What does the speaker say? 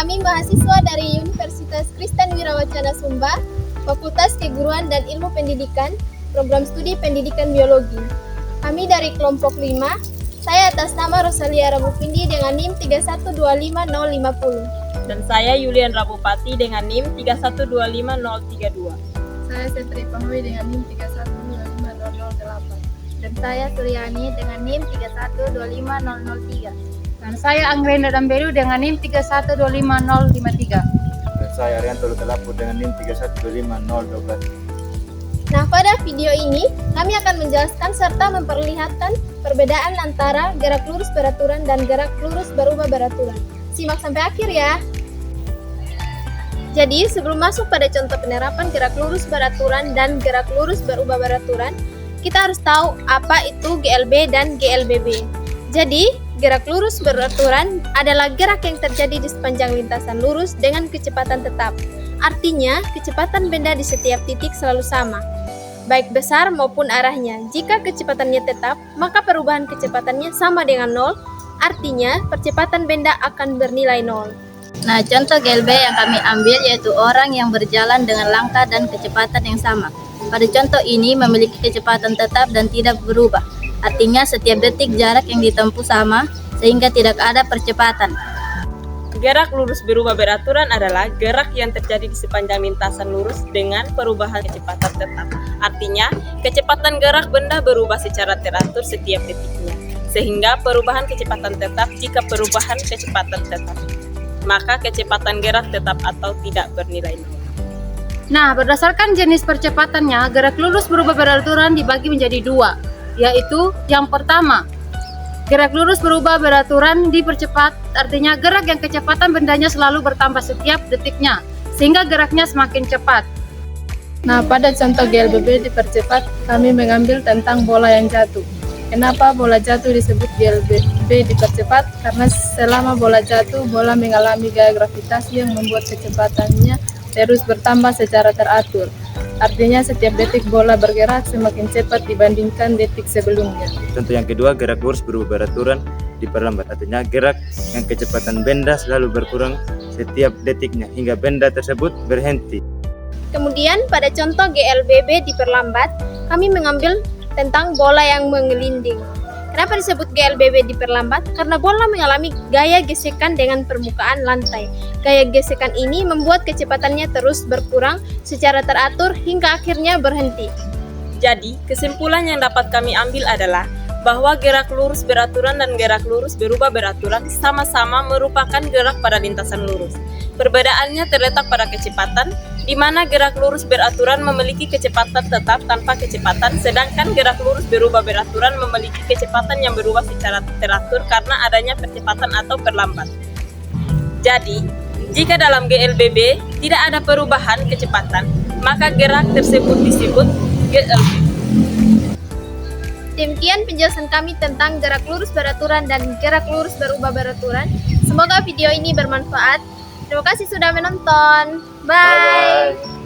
Kami mahasiswa dari Universitas Kristen Wirawacana Sumba, Fakultas Keguruan dan Ilmu Pendidikan, Program Studi Pendidikan Biologi. Kami dari kelompok 5, saya atas nama Rosalia Rabupindi dengan NIM 3125050. Dan saya Yulian Rabupati dengan NIM 3125032. Saya Setri Pangwi dengan NIM 3125008. Dan saya Suryani dengan NIM 3125003. Dan saya Anggrenda Damberu dengan NIM 3125053. Dan saya Arianto Lutalapu dengan NIM 3125012. Nah, pada video ini kami akan menjelaskan serta memperlihatkan perbedaan antara gerak lurus beraturan dan gerak lurus berubah beraturan. Simak sampai akhir ya. Jadi, sebelum masuk pada contoh penerapan gerak lurus beraturan dan gerak lurus berubah beraturan, kita harus tahu apa itu GLB dan GLBB. Jadi, gerak lurus beraturan adalah gerak yang terjadi di sepanjang lintasan lurus dengan kecepatan tetap. Artinya, kecepatan benda di setiap titik selalu sama, baik besar maupun arahnya. Jika kecepatannya tetap, maka perubahan kecepatannya sama dengan 0, artinya percepatan benda akan bernilai 0. Nah, contoh GLB yang kami ambil yaitu orang yang berjalan dengan langkah dan kecepatan yang sama. Pada contoh ini memiliki kecepatan tetap dan tidak berubah. Artinya setiap detik jarak yang ditempuh sama sehingga tidak ada percepatan. Gerak lurus berubah beraturan adalah gerak yang terjadi di sepanjang lintasan lurus dengan perubahan kecepatan tetap. Artinya, kecepatan gerak benda berubah secara teratur setiap detiknya, sehingga perubahan kecepatan tetap jika perubahan kecepatan tetap, maka kecepatan gerak tetap atau tidak bernilai 0. Nah, berdasarkan jenis percepatannya, gerak lurus berubah beraturan dibagi menjadi 2, yaitu yang pertama, gerak lurus berubah beraturan dipercepat, artinya gerak yang kecepatan bendanya selalu bertambah setiap detiknya, sehingga geraknya semakin cepat. Nah, pada contoh GLBB dipercepat, kami mengambil tentang bola yang jatuh. Kenapa bola jatuh disebut GLBB dipercepat? Karena selama bola jatuh, bola mengalami gaya gravitasi yang membuat kecepatannya terus bertambah secara teratur. Artinya setiap detik bola bergerak semakin cepat dibandingkan detik sebelumnya. Contoh yang kedua, gerak lurus berubah beraturan diperlambat. Artinya gerak yang kecepatan benda selalu berkurang setiap detiknya hingga benda tersebut berhenti. Kemudian pada contoh GLBB diperlambat, kami mengambil tentang bola yang menggelinding. Kenapa disebut GLBB diperlambat? Karena bola mengalami gaya gesekan dengan permukaan lantai. Gaya gesekan ini membuat kecepatannya terus berkurang secara teratur hingga akhirnya berhenti. Jadi, kesimpulan yang dapat kami ambil adalah bahwa gerak lurus beraturan dan gerak lurus berubah beraturan sama-sama merupakan gerak pada lintasan lurus. Perbedaannya terletak pada kecepatan, di mana gerak lurus beraturan memiliki kecepatan tetap tanpa kecepatan, sedangkan gerak lurus berubah beraturan memiliki kecepatan yang berubah secara teratur karena adanya percepatan atau perlambat. Jadi, jika dalam GLBB tidak ada perubahan kecepatan, maka gerak tersebut disebut GLB. Demikian penjelasan kami tentang gerak lurus beraturan dan gerak lurus berubah beraturan. Semoga video ini bermanfaat. Terima kasih sudah menonton. Bye.